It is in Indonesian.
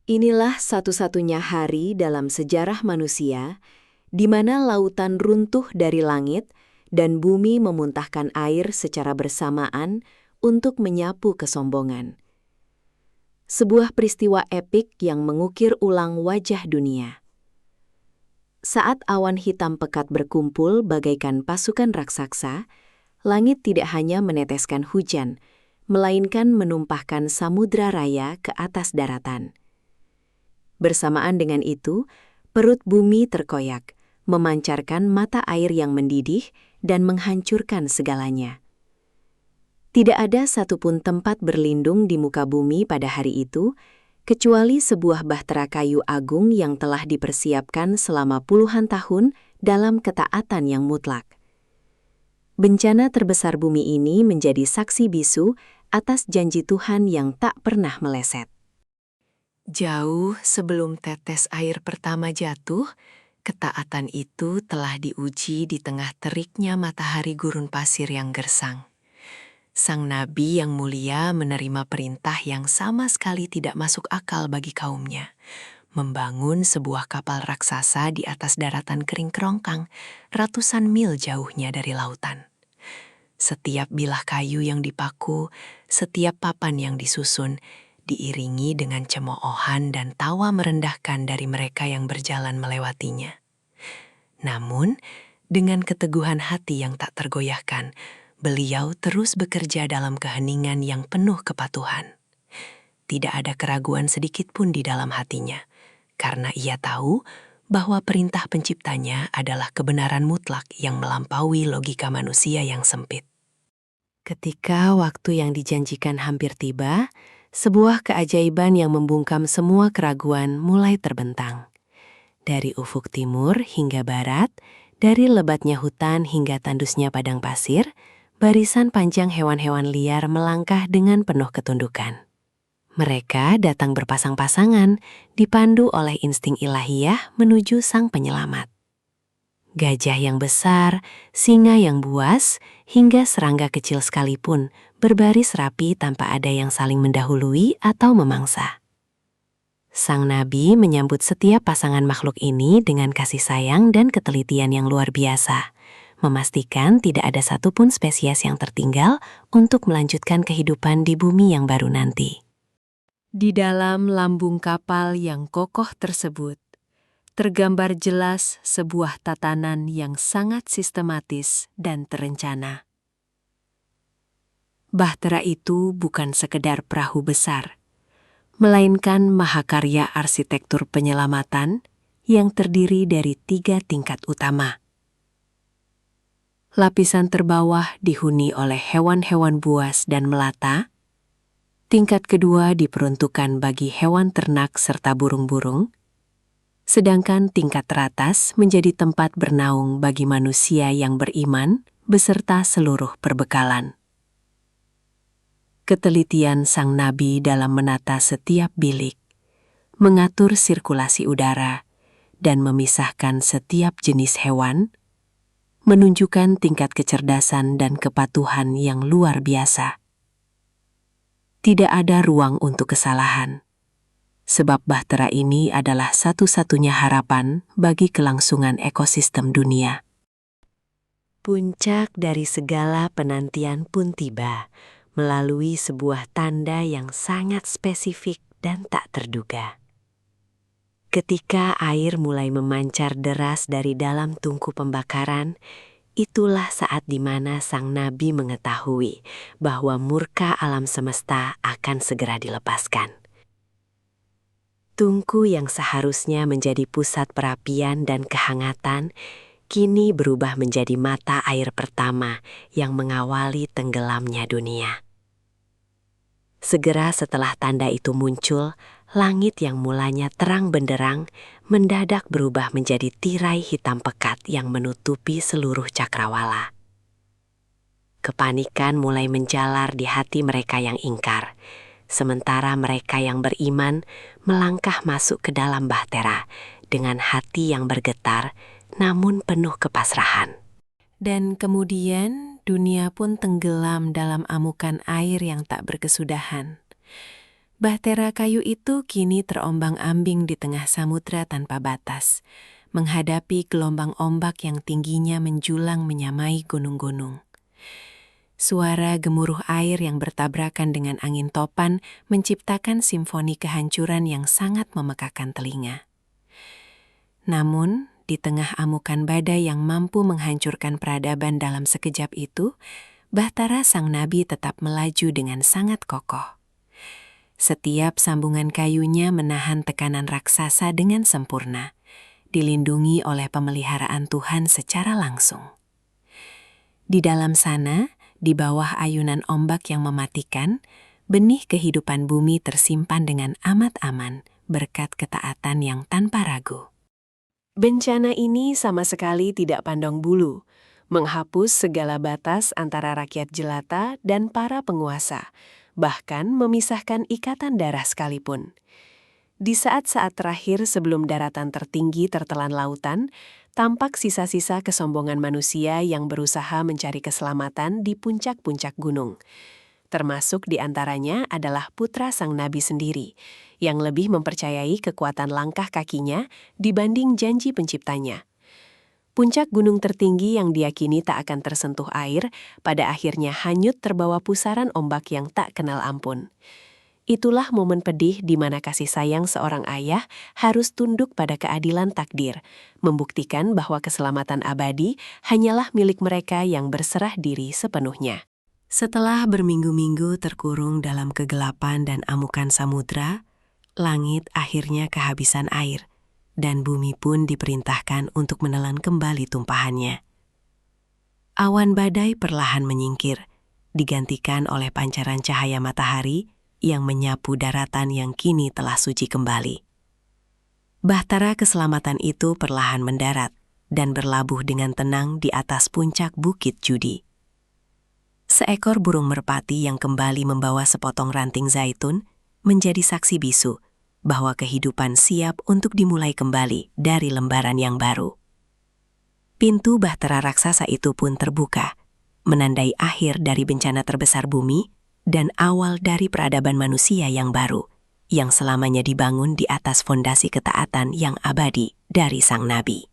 Inilah satu-satunya hari dalam sejarah manusia di mana lautan runtuh dari langit dan bumi memuntahkan air secara bersamaan untuk menyapu kesombongan. Sebuah peristiwa epik yang mengukir ulang wajah dunia. Saat awan hitam pekat berkumpul bagaikan pasukan raksasa, langit tidak hanya meneteskan hujan, melainkan menumpahkan samudra raya ke atas daratan. Bersamaan dengan itu, perut bumi terkoyak, memancarkan mata air yang mendidih dan menghancurkan segalanya. Tidak ada satupun tempat berlindung di muka bumi pada hari itu, kecuali sebuah bahtera kayu agung yang telah dipersiapkan selama puluhan tahun dalam ketaatan yang mutlak. Bencana terbesar bumi ini menjadi saksi bisu atas janji Tuhan yang tak pernah meleset. Jauh sebelum tetes air pertama jatuh, ketaatan itu telah diuji di tengah teriknya matahari gurun pasir yang gersang. Sang nabi yang mulia menerima perintah yang sama sekali tidak masuk akal bagi kaumnya, membangun sebuah kapal raksasa di atas daratan kering kerongkang, ratusan mil jauhnya dari lautan. Setiap bilah kayu yang dipaku, setiap papan yang disusun, diiringi dengan cemoohan dan tawa merendahkan dari mereka yang berjalan melewatinya. Namun, dengan keteguhan hati yang tak tergoyahkan, beliau terus bekerja dalam keheningan yang penuh kepatuhan. Tidak ada keraguan sedikit pun di dalam hatinya, karena ia tahu bahwa perintah penciptanya adalah kebenaran mutlak yang melampaui logika manusia yang sempit. Ketika waktu yang dijanjikan hampir tiba, sebuah keajaiban yang membungkam semua keraguan mulai terbentang. Dari ufuk timur hingga barat, dari lebatnya hutan hingga tandusnya padang pasir, barisan panjang hewan-hewan liar melangkah dengan penuh ketundukan. Mereka datang berpasang-pasangan, dipandu oleh insting ilahiyah menuju sang penyelamat. Gajah yang besar, singa yang buas, hingga serangga kecil sekalipun berbaris rapi tanpa ada yang saling mendahului atau memangsa. Sang nabi menyambut setiap pasangan makhluk ini dengan kasih sayang dan ketelitian yang luar biasa, memastikan tidak ada satupun spesies yang tertinggal untuk melanjutkan kehidupan di bumi yang baru nanti. Di dalam lambung kapal yang kokoh tersebut, tergambar jelas sebuah tatanan yang sangat sistematis dan terencana. Bahtera itu bukan sekedar perahu besar, melainkan mahakarya arsitektur penyelamatan yang terdiri dari 3 tingkat utama. Lapisan terbawah dihuni oleh hewan-hewan buas dan melata, tingkat kedua diperuntukkan bagi hewan ternak serta burung-burung, sedangkan tingkat teratas menjadi tempat bernaung bagi manusia yang beriman beserta seluruh perbekalan. Ketelitian sang nabi dalam menata setiap bilik, mengatur sirkulasi udara, dan memisahkan setiap jenis hewan, menunjukkan tingkat kecerdasan dan kepatuhan yang luar biasa. Tidak ada ruang untuk kesalahan, sebab bahtera ini adalah satu-satunya harapan bagi kelangsungan ekosistem dunia. Puncak dari segala penantian pun tiba, melalui sebuah tanda yang sangat spesifik dan tak terduga. Ketika air mulai memancar deras dari dalam tungku pembakaran, itulah saat di mana sang nabi mengetahui bahwa murka alam semesta akan segera dilepaskan. Tungku yang seharusnya menjadi pusat perapian dan kehangatan, kini berubah menjadi mata air pertama yang mengawali tenggelamnya dunia. Segera setelah tanda itu muncul, langit yang mulanya terang benderang mendadak berubah menjadi tirai hitam pekat yang menutupi seluruh cakrawala. Kepanikan mulai menjalar di hati mereka yang ingkar, sementara mereka yang beriman melangkah masuk ke dalam bahtera dengan hati yang bergetar namun penuh kepasrahan. Dan kemudian dunia pun tenggelam dalam amukan air yang tak berkesudahan. Bahtera kayu itu kini terombang-ambing di tengah samudra tanpa batas, menghadapi gelombang ombak yang tingginya menjulang menyamai gunung-gunung. Suara gemuruh air yang bertabrakan dengan angin topan menciptakan simfoni kehancuran yang sangat memekakan telinga. Namun, di tengah amukan badai yang mampu menghancurkan peradaban dalam sekejap itu, Bahtera sang nabi tetap melaju dengan sangat kokoh. Setiap sambungan kayunya menahan tekanan raksasa dengan sempurna, dilindungi oleh pemeliharaan Tuhan secara langsung. Di dalam sana, di bawah ayunan ombak yang mematikan, benih kehidupan bumi tersimpan dengan amat aman berkat ketaatan yang tanpa ragu. Bencana ini sama sekali tidak pandang bulu, menghapus segala batas antara rakyat jelata dan para penguasa, bahkan memisahkan ikatan darah sekalipun. Di saat-saat terakhir sebelum daratan tertinggi tertelan lautan, tampak sisa-sisa kesombongan manusia yang berusaha mencari keselamatan di puncak-puncak gunung. Termasuk di antaranya adalah putra sang nabi sendiri, yang lebih mempercayai kekuatan langkah kakinya dibanding janji penciptanya. Puncak gunung tertinggi yang diyakini tak akan tersentuh air, pada akhirnya hanyut terbawa pusaran ombak yang tak kenal ampun. Itulah momen pedih di mana kasih sayang seorang ayah harus tunduk pada keadilan takdir, membuktikan bahwa keselamatan abadi hanyalah milik mereka yang berserah diri sepenuhnya. Setelah berminggu-minggu terkurung dalam kegelapan dan amukan samudra, langit akhirnya kehabisan air, dan bumi pun diperintahkan untuk menelan kembali tumpahannya. Awan badai perlahan menyingkir, digantikan oleh pancaran cahaya matahari yang menyapu daratan yang kini telah suci kembali. Bahtera keselamatan itu perlahan mendarat dan berlabuh dengan tenang di atas puncak Bukit Judi. Seekor burung merpati yang kembali membawa sepotong ranting zaitun menjadi saksi bisu bahwa kehidupan siap untuk dimulai kembali dari lembaran yang baru. Pintu bahtera raksasa itu pun terbuka, menandai akhir dari bencana terbesar bumi dan awal dari peradaban manusia yang baru, yang selamanya dibangun di atas fondasi ketaatan yang abadi dari sang nabi.